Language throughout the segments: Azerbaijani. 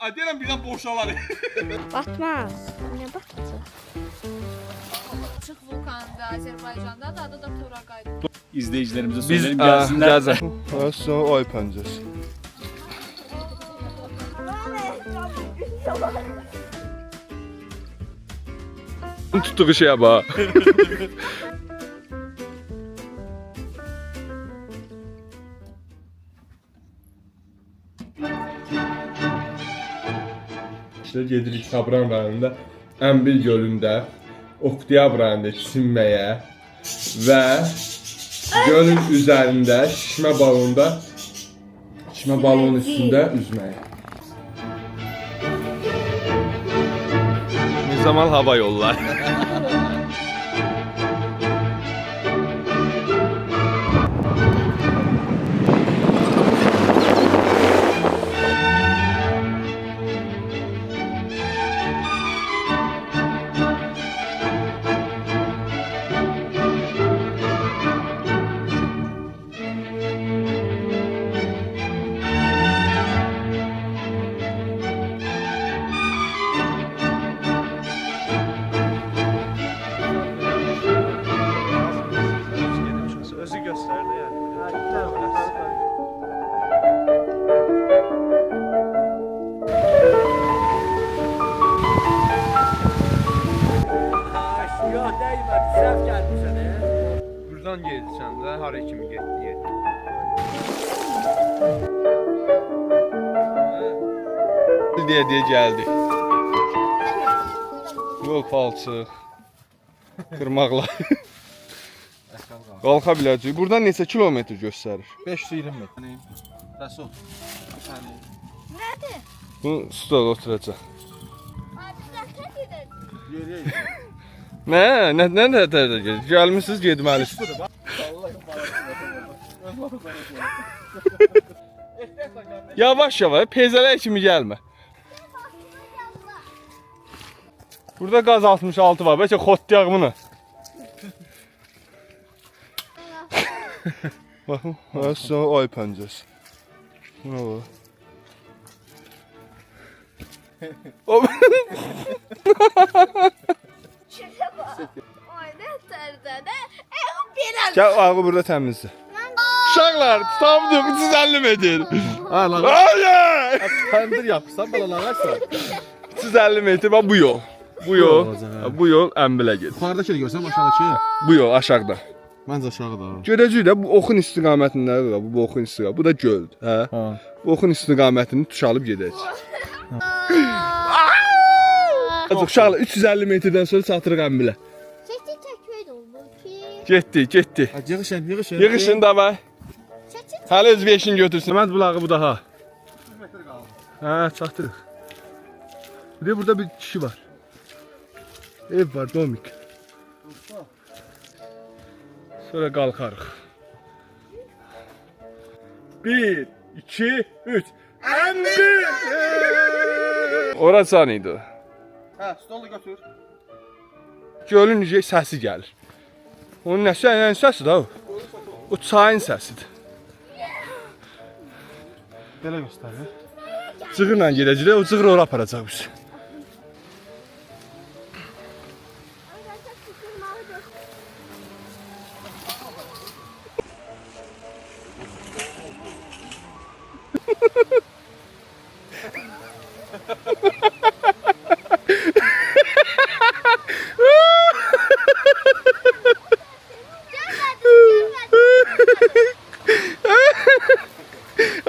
Deyirəm birdən boşalar. Batmaz. Nə batacaq? Çıx vulkanında, Azərbaycanda da adı da Turaqaydı. İzleyicilerimize Biz söyleyelim gelsinler. gəlsin. Sonra ay pəncəsi. Tutduğu şeye bak. İşte gedirik Sabran rayonunda Əmbil gölündə oktyabr ayında çimməyə və gölün üzərində şişmə balonun üstündə üzməyə. Zaman hava yollar. Buradan gelsən də hara kimi getdi. Deyə gəldik. Yol palçıq. Qırmaqlar. Qalxa biləcəyik. Buradan neçə kilometr göstərir? 520 metr. Resul. Nədir? Bu stol oturacaq. Abi zaten gedəcək. Nə gedir? Gəlmisiniz, getməlisiniz. Yavaş yavaş, pezələr kimi gəlmə. Burada qaz 66 var, bəlkə xottiyaq bunu. Baxın, sonra ay pəncəsi. Buna var. Ay nə tərdə. Biraz. Gəl, ağı burada təmizdir. Uşaqlar, tutamdıq, 350 metr. Hayır! Pendir yapsan balalarsa. 350 metr, bax bu yol. Bu yol Əmbilə gedir. Yukarıdaki de görsen aşağıdaki. Bu yol aşağıda. Bence aşağıda. Görəcəyik də bu oxun istiqamətində, bu oxun istiqaməti. Bu da göldür, hə? Ha. Bu oxun istiqamətini tuşalıb gedəcək. Uşaqlar 350 metrdən sonra çatırıq Əmbilə. Çəkil çəkmək də olmur ki. Getdi. Yığışın. Yığışın davay. Çəkil. Hələ öz beşini götürsün. Mənd bulağı bu daha. Hə, çatırıq. Bir de burada bir kişi var. Ev var, domik. Sonra qalxarıq. 1, 2, 3. Əmbil! Orası idi. Ha, stolu götür. Gölün səsi gəlir. Onun nəsə, yəni səsi də o. O çayın səsidir. Belə göstərir. Cığırla gedəcək, o cığır ora aparacaq bizi.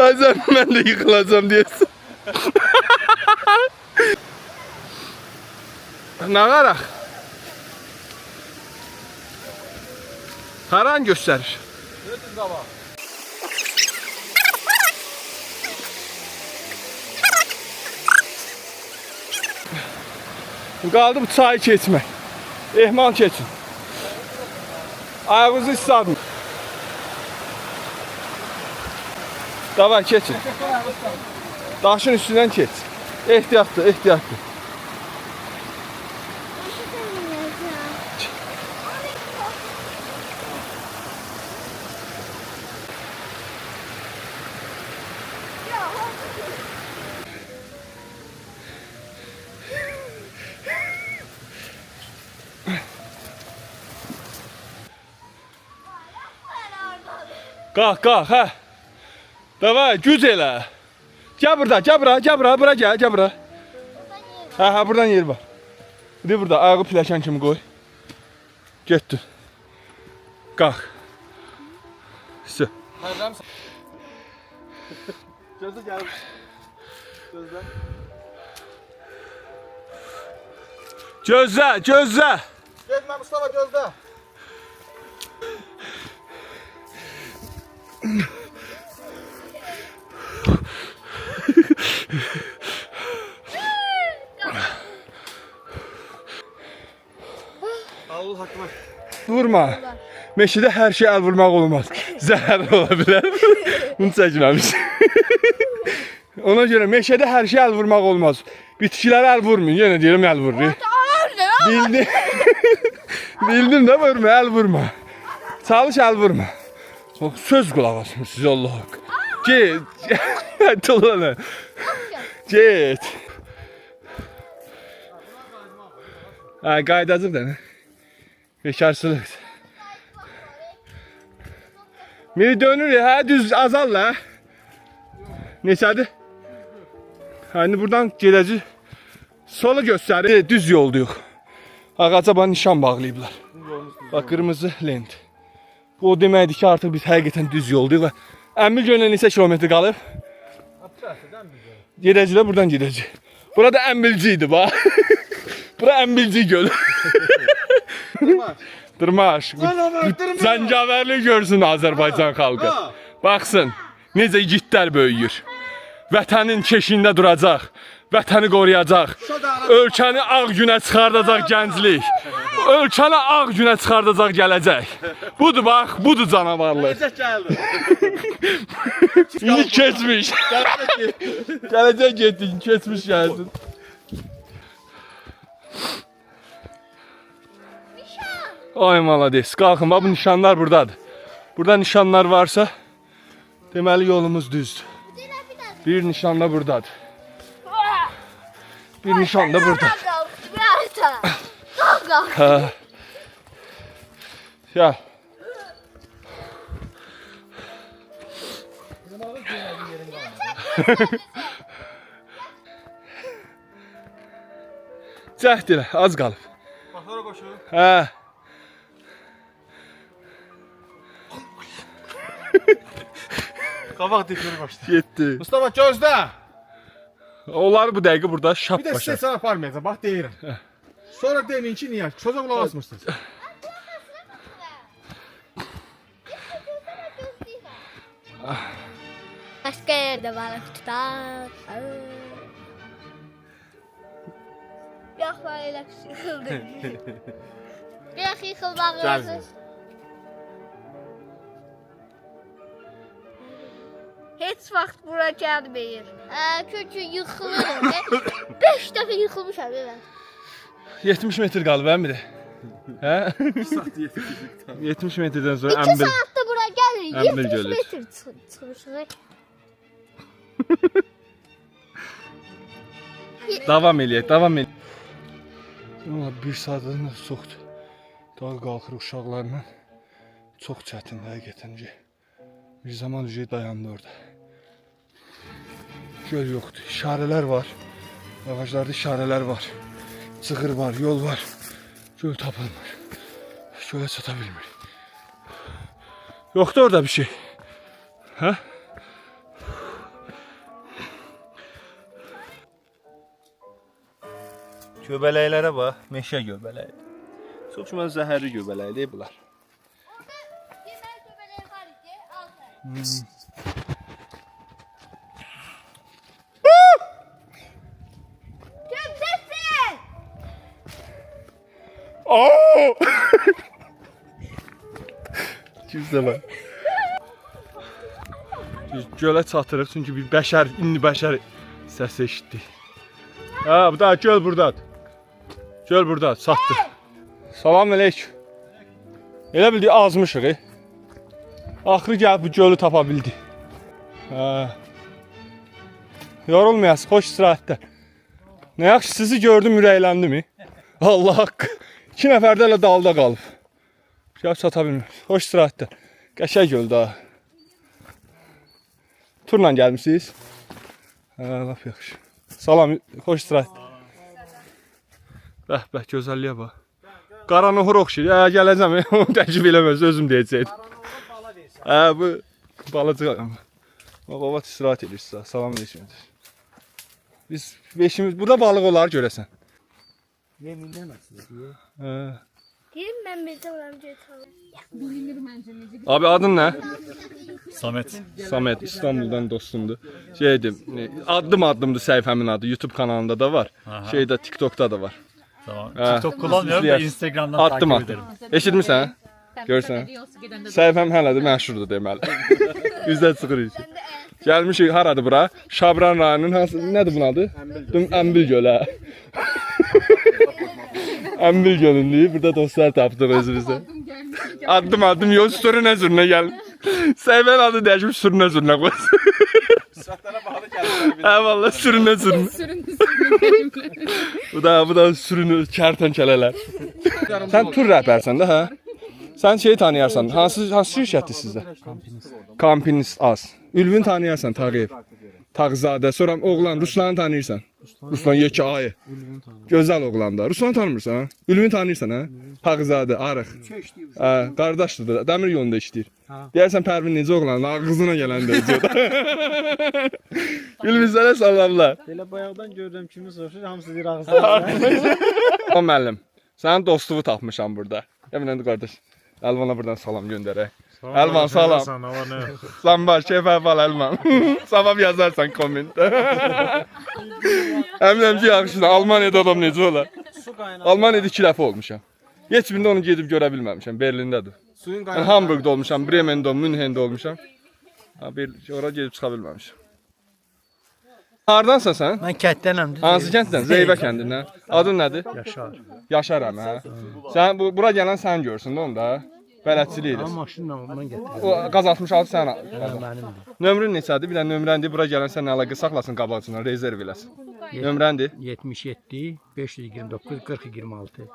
Azam mən də yıkılacağım diyesin. Nə qaraq? Haran göstərir. Qaldı bu çayı keçmək. Ehmal keçin. Ayağınızı ısladın. Davay keçin. Daşın üstündən keç. Ehtiyatlı. Qalx, qalx, hə. Davay, güc elə. Gəl burada, gəl bura, gəl bura, bura gəl, gəl bura. Hə, buradan yer var. Bir də burada, ayağı pilləkən kimi qoy. Getdin. Qalx. Sı. Hayırlar mısın? Gözlə gəlir. Gözlə. Gözlə, gözlə. Getmə Mustafa, gözlə. Allah hakkı var. Vurma. Meşədə hər şey əl vurmaq olmaz. Zəhər ola bilər. Bunu çəkməmiş. Ona görə meşədə hər şey əl vurmaq olmaz. Bitkilərə əl vurmayın. Yenə deyirəm əl vurmayın. Bildim. Bildim də vurma, əl vurma. Çalış əl vurma. Söz qulaq asmır sizə Allah haqqı. Get. Dolanı. Get. Qaydacıq da nə? Bekarsızlık. Biri dönür ya, hə, düz azal la. Neçədir? Hani buradan gedəcək. Sola göstərir, düz yoldayıq. Ağaca bana nişan bağlayıblar. Bak, qırmızı lent. Bu o deməkdir ki, artıq biz həqiqətən düz yoldayıq və Əmbil gölünə neçə kilometr qalıb? Gedəcəklər, buradan gedəcək. Burada Əmbilci idi, bax. Bura Əmbilci gölü. Dırmaş. Zəncavərli görsün Azərbaycan xalqı. Baxsın, necə igidlər böyüyür. Vətənin keşiyində duracaq. Vətəni qoruyacaq. Ölkəni ağ günə çıxardacaq gənclik. Ölkəni ağ günə çıxardacaq gələcək. Budur bax, budur canavarlıq. İndi keçmiş. Gələcək getdik, keçmiş gəlsin. Ay malades, qalxın, bax bu nişanlar buradadır. Burada nişanlar varsa, deməli yolumuz düzdür. Bir nişan da buradadır. Bir nişan da burada. Gel. Cəhd elə, az qalıb. Motora qoşur. Hə. Qabaq dikleri qoşdu. Getdi. Mustafa gözlə. Onlar bu dəqiqə burada şap Bir də başa. sizə sana aparmayacaq, bax deyirəm. Sonra deyin ki, niyə? Çocuğa qulaq asmırsınız. Başka yerde balık tutar. Yok böyle yıkıldı. Yok yıkılmak lazım. Hiç vakit bura gelmeyin. Çünkü yıkılırım. 5 defa yıkılmışam ben. 70 metr qalıb əmri. Hə? 70 metrdən sonra 2 Əmbil. saatte bura gelir. Əmbil 70 gölü. metre çıkmışım. Davam eləyək, davam eləyək. Amma bir saatdan da çoxdur. Daha qalxır uşaqlarla. Çox çətin həqiqətən ki. Bir zaman ücret dayandı orada. Göl yoxdur. İşarələr var. Ağaclarda işarələr var. Çığır var, yol var. Göl tapılmır. Gölə çata bilmir. Yoxdur orada bir şey. Hə? Göbələklərə bax, meşə göbələyi. Çox mən zəhərli göbələkdir bunlar. Kimsə var. Gölə çatırıq çünki bir bəşər, indi bəşər səsi eşitdik. Ha, bu da göl buradadır. Göl burada, çatdıq. Salam əleykum. Elə bildik azmışıq. Axırı gəlib bu gölü tapa bildik. Ha. Yorulmayasın, xoş istirahətlər. Nə yaxşı sizi gördüm, ürəkləndim. Allah haqqı. 2 nəfər də elə dalda qalıb. Gəl çata bilmir. Xoş istirahətlər. Qəşəng göl daha. Turla gəlmisiniz? Laf yaxşı. Salam, xoş istirahət. Bəh, gözəlliyə bax. Qaranohur oxşayır. Gələcəm, onu təklif eləməz, özüm deyəcəkdim. Bu balacıq. Baba istirahət edir sizə. Salam deyirsiniz. Biz beşimiz burada balıq olar görəsən. Yemindən asılır. Deyim mən birdə olam götürəm. Bilinir məncə necə. Abi adın nə? Samet. Samet İstanbuldan dostumdur. Şeydim, addım-addımdır səhifəmin adı. YouTube kanalında da var. Şeydə TikTok'da da var. Tamam. TikTok kullanmıyorum da Instagram'dan Addım takip at. ederim. Eşitmirsən? Görsən. Səhifəm hələ də məşhurdur deməli. Üzdə çıxır iş. Gəlmişik haradır bura? Şabran rayonunun hansı nədir bunun adı? Əmbil gölə. Əmbil gölündür. Burada dostlar tapdıq özümüzə. Addım yox, sürünə zürünə gəlin. Səhifənin adı dəyişib sürünə zürünə qoysun. Sırtlara bağlı gəldi. Valla sürünə zürünə. Bu da sürünü kərtənkələlər. Sən tur rəhbərsən də, hə? Sən şeyi tanıyarsan, hansı şirkətdir sizdə? Kampinist az. Ülvün tanıyarsan, Tağıyev. Tağzadə, sonra oğlan, Ruslanı tanıyırsan. Ruslan yekə ayı. Gözəl oğlan da. Ruslanı tanımırsan, ha? Ülvün tanıyırsan, ha? Tağzadə, arıq. Qardaşdır da, dəmir yolunda işləyir. Deyərsən Pərvin necə oğlan, ağzına gələn də necə. Ülvün sənə salamlar. Elə bayaqdan görürəm kimi soruşur, hamısı deyir ağzına. O müəllim, sənin dostluğu tapmışam burada. Eminəndə qardaş, Əlvana buradan salam göndərək. Əlvan salam. Sən var, şef əvvəl Əlvan. Sabah yazarsan kommentdə. Əminəm ki, yaxşıdır. Almaniyada adam necə olar? Almaniyada 2 dəfə olmuşam. Heç birində onu gedib görə bilməmişəm. Berlindədir. Yəni Hamburgda olmuşam, Bremen'də, Münhen'də olmuşam. Oraya gedib çıxa bilməmişəm. Hardansan sən? Mən kətdənəm. Hansı kənddən? Zeyvə kəndindən. Adın nədir? Yaşar. Yaşaram, hə. Sən bura gələn sən görsün də onda. Bələdçilik edirsən. Maşınla ondan gətirdim. O qaz 66 sən al. Mənimdir. Nömrün neçədir? Bir də nömrəndir. Bura gələn sən əlaqə saxlasın qabaqçından, rezerv eləsin. Nömrəndir. 77 529 40 26.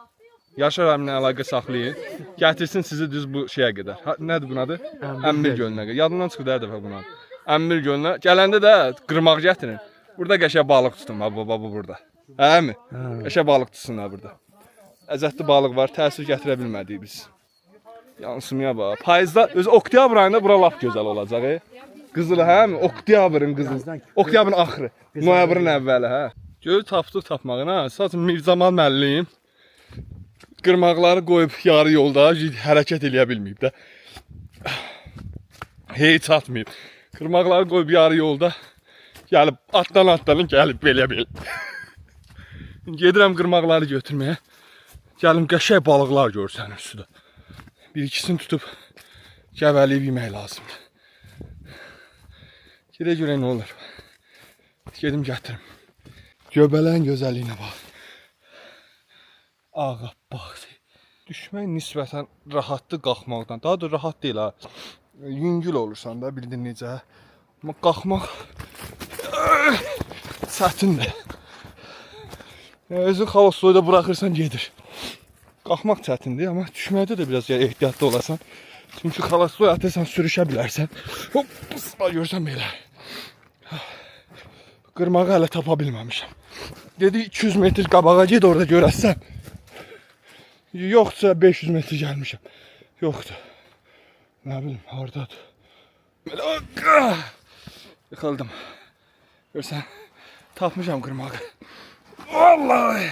Yaşar əminlə əlaqə saxlayın. Gətirsin sizi düz bu şeyə qədər. Nədir bunun adı? Əmbir gölünə qədər. Yadımdan çıxdı hər dəfə bunun adı. Əmbir gölünə. Gələndə də qırmaq gətirin. Burada qəşəng balıq tutun baba burada. Hə mi? Qəşəng balıq tutsunlar burada. Əzətli balıq var. Təsir gətirə bilmədik biz. Yansımaya bax. Payızda öz oktyabr ayında bura lap gözəl olacaq. Qızılı hə mi? Oktyabrın qızılı. Oktyabrın axırı. Noyabrın əvvəli hə. Göl tapdıq tapmağına. Sadəcə Mirzamal müəllim qırmaqları qoyub yarı yolda hərəkət eləyə bilməyib də. Heç atmayıb. Qırmaqları qoyub yarı yolda gəlib atdan gəlib belə. Gedirəm qırmaqları götürməyə. Gəlim qəşəng balıqlar görsənir suda. Bir ikisini tutup gəvəliyib yemək lazımdır. Gedə nə olur. Gedim gətirim. Göbələyin gözəlliyinə bax. Ağa bax. Düşmək nisbətən rahatdır qalxmaqdan. Daha da rahat deyil ha. Yüngül olursan da bildin necə. Amma qalxmaq çətindir. Özü xalosloyda buraxırsan gedir. Qalxmaq çətindir, amma düşməkdə də biraz ehtiyatlı olasan. Çünki xalosloy atırsan sürüşə bilərsən. Hop, sıra görsən belə. Qırmağı hələ tapa bilməmişəm. Dedi 200 metr qabağa ged orada görəsən. Yoxsa 500 metr gəlmişəm. Yoxdur. Nə bilim, hardadır. Belə yıxıldım. Görsən, tapmışam qırmağı. Vallahi.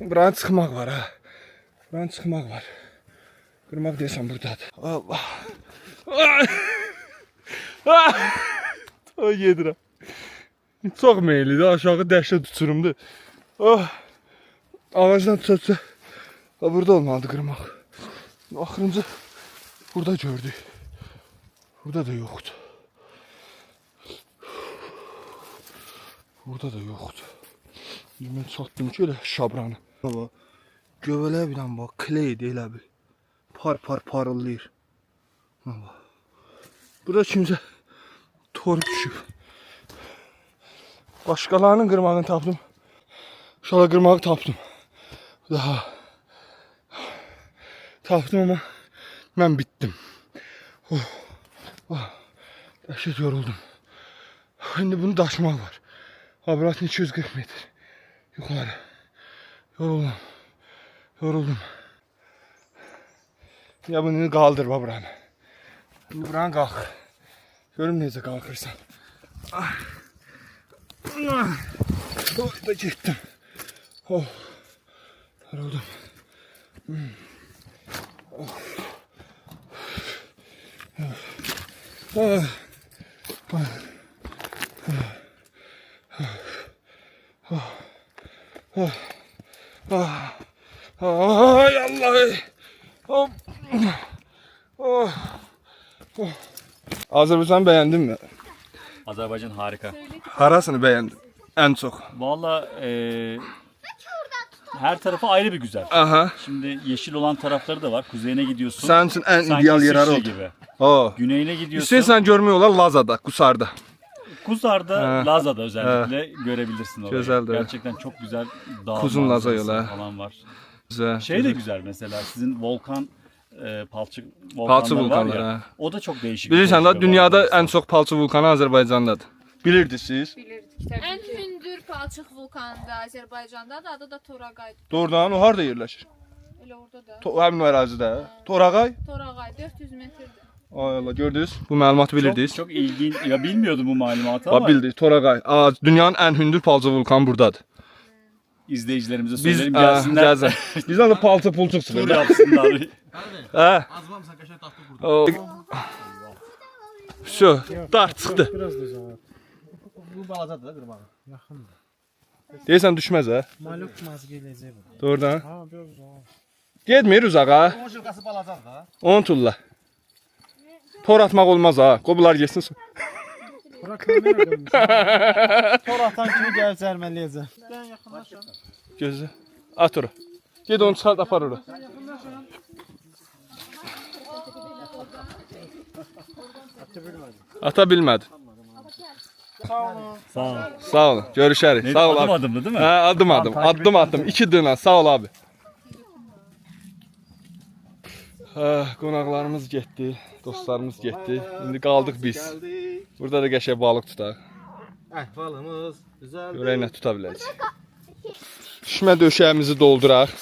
Buranın çıxmaq var ha. Buranın çıxmaq var. Qırmaq deyəsən buradadır. Allah. O gedirəm. Çox meylidir, aşağı dəhşət uçurumdur. Ağacdan tutsa burada olmalıdır qırmaq. Axırıncı burada gördük. Burada da yoxdur. Burada da yoxdur. Mən çatdım ki elə şabranı. Göbələyə bilən bax, kleydir elə bil. Parıllayır. Burada kimsə torub düşüb. Başqalarının qırmağını tapdım. Şala qırmağı tapdım. Daha tapdım amma mən bitdim. Dəhşət yoruldum. İndi bunu daşımaq var. Abratın 240 metr. Yuxarı. Yoruldum. Yoruldum. Ya bunu qaldır buranı. İndi buranı qalx. Görüm necə qalxırsan. Oy da getdim. Oh. Yoruldum. Ay Allah. Hop. Oh. Azərbaycanı bəyəndin mi? Azerbaycan harika. Harasını bəyəndin? Ən çox. Valla her tarafı ayrı bir güzel. Aha. Şimdi yeşil olan tarafları da var. Kuzeyine gidiyorsun. Sənin üçün ən sanki ideal yer İsviçre oldu. gibi. Oh. Güneyine gidiyorsun. İstəyirsən görmək olar Lazada, Qusarda. Kuzar'da, Ha. Laza'da özellikle görebilirsin orayı. Güzel de. Gerçekten çok güzel dağ Kuzun Laza manzarası yolu, ha. falan var. Güzel. Şey de güzel mesela sizin volkan palçık Palçı volkanlar var vulkanları, ya. ha. O da çok değişik. Bilirsən bir də dünyada manzarası. ən çox palçı vulkanı Azərbaycandadır. Bilirdiniz siz? Ən hündür palçıq vulkanı da Azərbaycandadır. Adı da Torağaydır. Doğrudan o harda yerləşir? Elə orada da. Həmin o ərazidə. Torağay. Torağay 400 metrdir. Ay Allah, gördünüz? Bu məlumatı bilirdiniz? Çok ilginç. Ya bilmiyordum bu malumatı Bax ama bildik, Torağay. Dünyanın ən hündür palçı vulkanı burdadır. izleyicilerimize Biz söyleyelim gelsinler. gəlsin. Bizdən də palçı pulçuq Tur çıxır. yapsınlar. Hə? Azmamsan qəşəng tapdıq burada. Şu, dart çıxdı. Biraz da uzağa. Bu balacadır da qırmağı. Yaxındır. Deyirsən düşməz hə? Maluk maz gələcək bu. Doğrudan. Ha, biraz uzağa. Getmir uzağa. Onun şılqası balacadır da. Onu tulla. Tor atmaq olmaz ha. Qobular getsin. Bura kamera qoymuş. Tor atan kimi gəlib cərmələyəcək. Sən yaxınlaşın. Gözlə. At ora. Ged onu çıxart apar ora. Ata bilmədi. Sağ ol. Sağ olun. Görüşərik. Neydi? Sağ ol Adım abi. adımdı değil mi? Hə, adım adım. Addım adım. 2 dönə. Sağ ol abi. Qonaqlarımız getdi. Dostlarımız getdi. İndi qaldıq biz. Burada da qəşəng balıq tutaq. Əhvalımız gözəl. Görək nə tuta biləcək. Tikmə döşəyimizi dolduraq.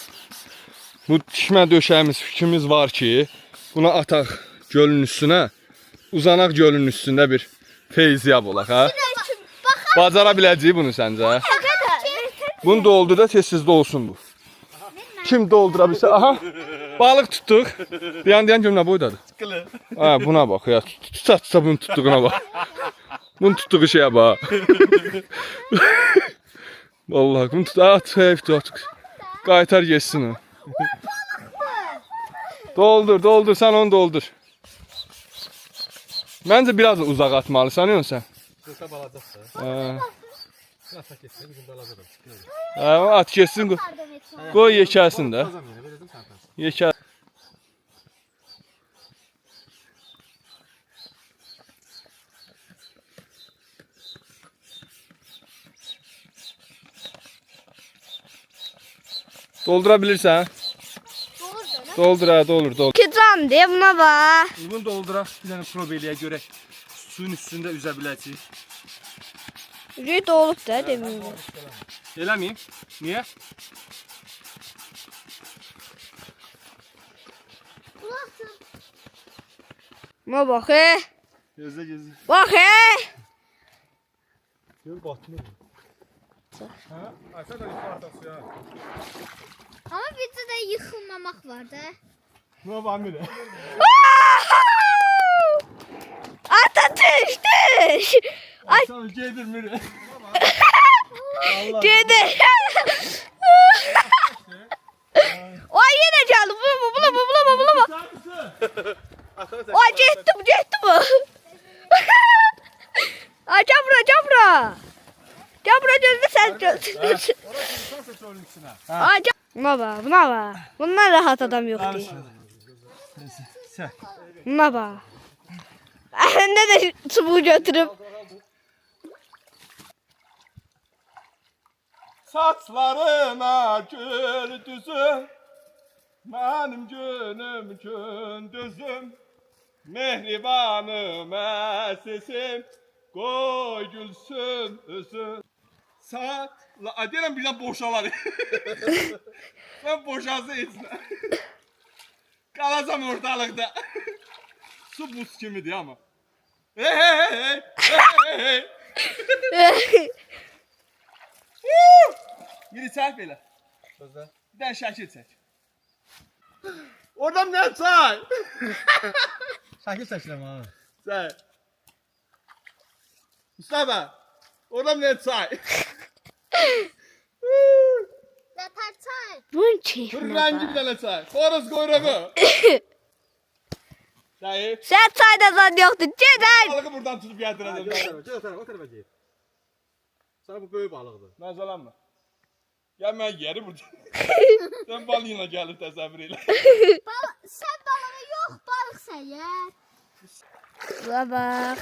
Bu tikmə döşəyimiz fikrimiz var ki, buna ataq gölün üstünə. Uzanaq gölün üstündə bir feyziyab olaq, hə? Bacara biləcəyik bunu səncə? Bunu doldur da tez-tez olsun bu. Kim doldura bilsə, aha, balıq tutduq. Dayan görüm nə boydadır. Ha, buna bax ya, tuta bunun tutduğuna bax. Bunun tutduğu şeyə bax. Vallahi bunu tut, at, qaytar geçsin o. Doldur, sen onu doldur. Məncə biraz da uzaq atmalısan, yox sən? Qırsa balacaqsa. Biraz tak etsin, bizim balacadır. At geçsin, qoy yekəlsin də. Qazam yenə, verdim sən. Yekəl. Doldura bilirsən? Doldur ha, doldur. Ki can de buna bax. Bunu dolduraq, bir dənə probeliyə görək. Suyun üstündə üzə biləcəyik. Rüt olub da demin. Eləmiyim? Niyə? Buna bax he. Gözlə. Bax he. Göl batmır. Hə? Aysa da yuxarıda suya. Ama videoda yıkılmamak var da. Buna bax mire. Ata düş. Ay Sən gedir mire. gidi. Ay yine geldi. Bulama. Ay getdim. Ay cabra. Cabra gözde sen göz. Ay buna bak. Bundan rahat adam yok değil. Buna bak. Elinde de çubuğu götürüp. Saçlarına gül düzüm, benim günüm gündüzüm. Mehribanım sesim koy gülsün üzüm. Saat la deyirəm birdən boşalar. Mən boşalsa etsinə. Qalacam ortalıqda. Su buz kimidir ama. Hey hey hey hey hey. Yürü çək belə. Bir dənə şəkil çək. Oradan ne çay? Şəkil çəkirəm ha. Çay. Mustafa. Oradan ne çay? Nətər çay? Bunun keyfine Kırılan gibi bak. tane çay. Horoz kuyruğu. Dayı. Sen çayda zan yoktu. Ceden. Balığı buradan tutup getireceğim. Gel o tarafa gel. Sana bu böyük balıqdır. Nazalanma. Gel ben yeri burada. Sen balığına gelip təsəvvür elə. Sən balığı yox, balıq sən ya. Buna bak.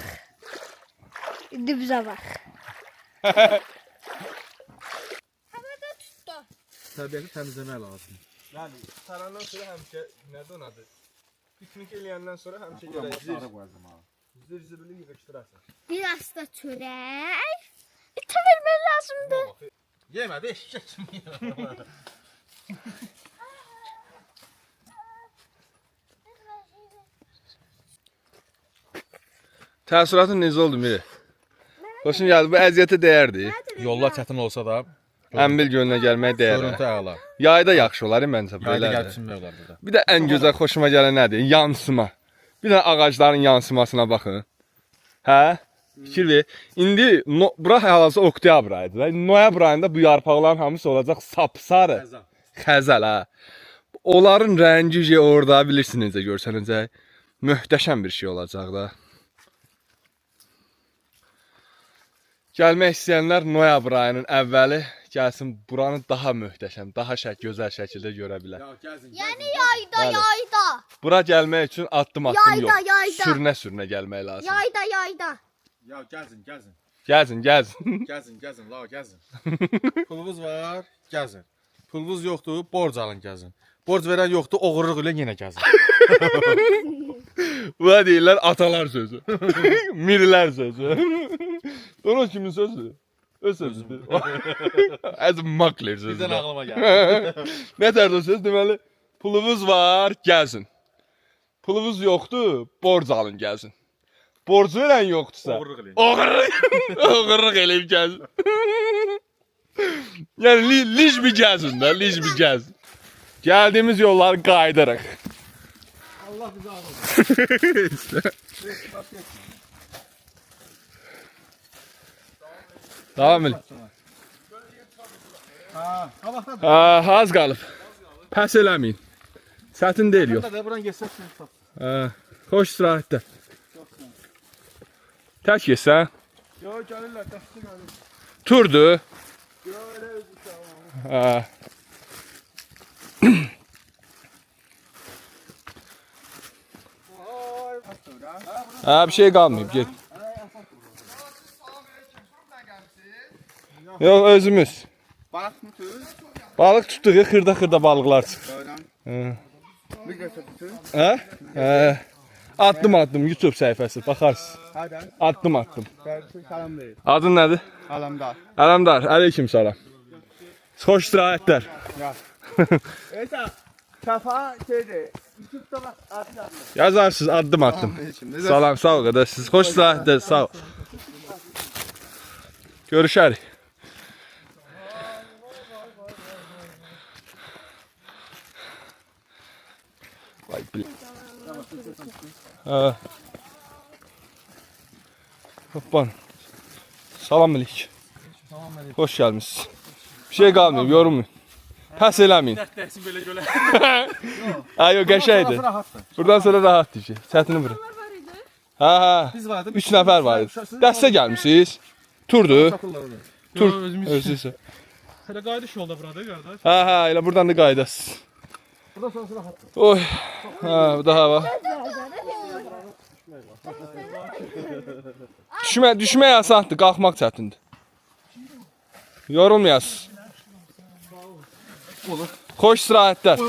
Şimdi bize bak. Havada tutdu. Təbiəti təmizləmək lazım. Yani tarandan sonra həmişə nədə onadı? Piknik eləyəndən sonra həmişə gələcək. Zir-zibili yığışdırarsan. Biraz da çörək. İti vermək lazımdır. Yemədi, eşşək kimi yemə. Təəssüratın necə oldu Miri? Xoşun gəldi, bu əziyyətə dəyərdi. Yollar çətin olsa da, Əmbil gölünə gəlmək dəyər. görüntü əla. Yayda yaxşı olar məncə Yayda belə. gəlib çimmək olar burada. Bir də ən gözəl xoşuma gələn nədir? Yansıma. Bir də ağacların yansımasına baxın. Hə? Fikir ver. İndi bura hal-hazırda oktyabr ayıdır. da. Noyabr ayında bu yarpaqların hamısı olacaq sapsarı. Xəzəl ha. Onların rəngi orada bilirsiniz necə görsənəcək. Möhtəşəm bir şey olacaq da. Gəlmək istəyənlər noyabr ayının əvvəli gəlsin buranı daha möhtəşəm, daha gözəl şəkildə görə bilər. Yəni yayda, Bəli. yayda. Bura gəlmək üçün addım-addım Yayda, yox. yayda. Sürünə-sürünə gəlmək lazım. Yayda, yayda. Ya gəzin, gəzin. Gəzin, gəzin. Gəzin, gəzin, la gəzin. Pulunuz var, gəzin. Pulunuz yoxdur, borc alın, gəzin. Borc verən yoxdur, oğurluq ilə yenə gəzin. Buna deyirlər atalar sözü. Mirlər sözü. Onun kimin sözü? Öz sözüdür. As makler sözü. Birdən ağlıma gəldi. Nə tərdə söz deməli? Pulunuz var, gəzin. Pulunuz yoxdur, borc alın, gəzin. Borc verən yoxdursa, Oğurluq eləyin. Oğurluq eləyib gəzin. Yəni licbi gəzin də, licbi gəzin. Gəldiyimiz yolları qayıdarıq. Allah bizi ağır. Davam elə. Ha, qabaqda Az qalıb. Pəs eləməyin. Çətin deyil yol. da buran geçsək səni tap. Xoş istirahətdə. Tək yesən? Yo, gəlirlər, dəstə gəlir. Turdu. Yo, elə öz uşağım. Bir şey qalmayıb, get. Yox, özümüz. Balık mı tut? Balıq tutduq, xırda-xırda balıqlar çıxır. Bir götür tut. Hə? Addım-addım YouTube səhifəsi, baxarsınız. Hadi. Addım-addım. Salam değil. Adın nədir? Alamdar. Ələmdar, aleyküm salam. Xoş istirahətlər. Esa. Kafa şeyde. YouTube'da bak. Atlar. Yazarsınız addım-addım. Salam, sağ ol qardaş. Siz xoş istirahətlər, sağ ol. Görüşərik. Vay bil. Hoppan. Salam aleyküm. Hoş gəlmisiniz. Bir şey qalmayıb, yorulmayın. Pəs eləməyin. Dəhsin belə gölə. Ay, o qəşəydir. Buradan sonra rahatdır ki. Çətini vurun. Ha. Biz vardı. 3 nəfər var idi. Dəstə gəlmisiniz. Turdu. Tur. özümüz. Özünüzsə. Hələ qayıdış yolda burada qardaş. Ha, elə buradan da qaydasınız. Buradan sonrası rahatdır. Oy. Ha, bu da hava. Düşmək asandır, qalxmaq çətindir. Yorulmayasınız. Xoş istirahətlər.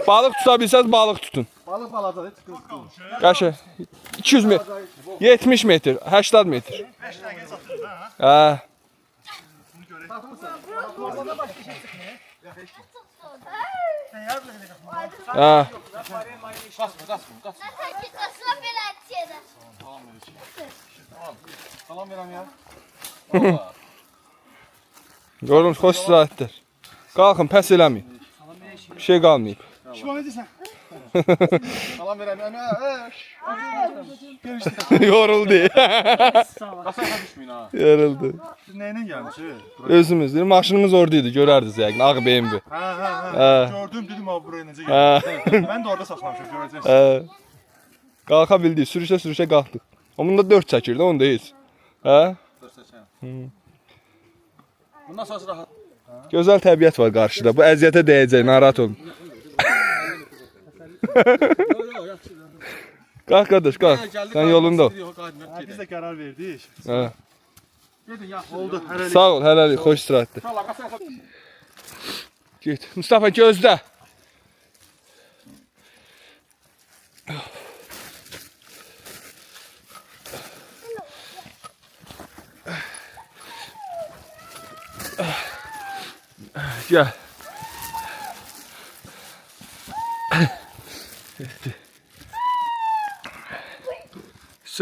Balıq tuta bilsəz balıq tutun. Balıq balacadır, çıxır. Qəşəng. 200 metr. 70 metr, 80 metr. 5 dəqiqə satırız ha. Hə. Salam verəm ya. Görürüm, xoş istirahətlər. Qalxın, pəs eləməyin. Bir şey qalmayıb. Salam verəm ya. Yoruldu. Qasaya düşməyin ha. Yoruldu. Siz nəylə gəlmişsiniz? Özümüz, maşınımız oradaydı, görərdiniz yəqin, ağ BMW. Gördüm, dedim abi buraya necə Hə. gəldi. Mən də orada saxlamışam, görəcəksiniz. Hə. Qalxa bildik, sürüşə qalxdıq. Onun da 4 çəkirdi, onu da heç. Hə? Bundan sonrası rahat. Gözəl təbiət var qarşıda. Bu əziyyətə dəyəcək, narahat olun. Qalx qardaş, qalx. Sən yolunda ol. Biz də qərar verdik. Hə. Gedin yaxşı. Oldu, hələlik. Sağ ol, hələlik, xoş istirahətlər. Salam, qasaya. Get. Mustafa gözlə. Gəl.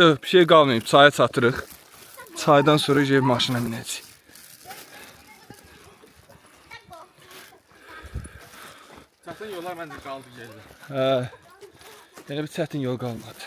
Bir şey qalmayıb, çaya çatırıq. Çaydan sonra gəlib maşına minəcəyik. Çətin yollar məncə qaldı yerdə. Hə. Elə bir çətin yol qalmadı.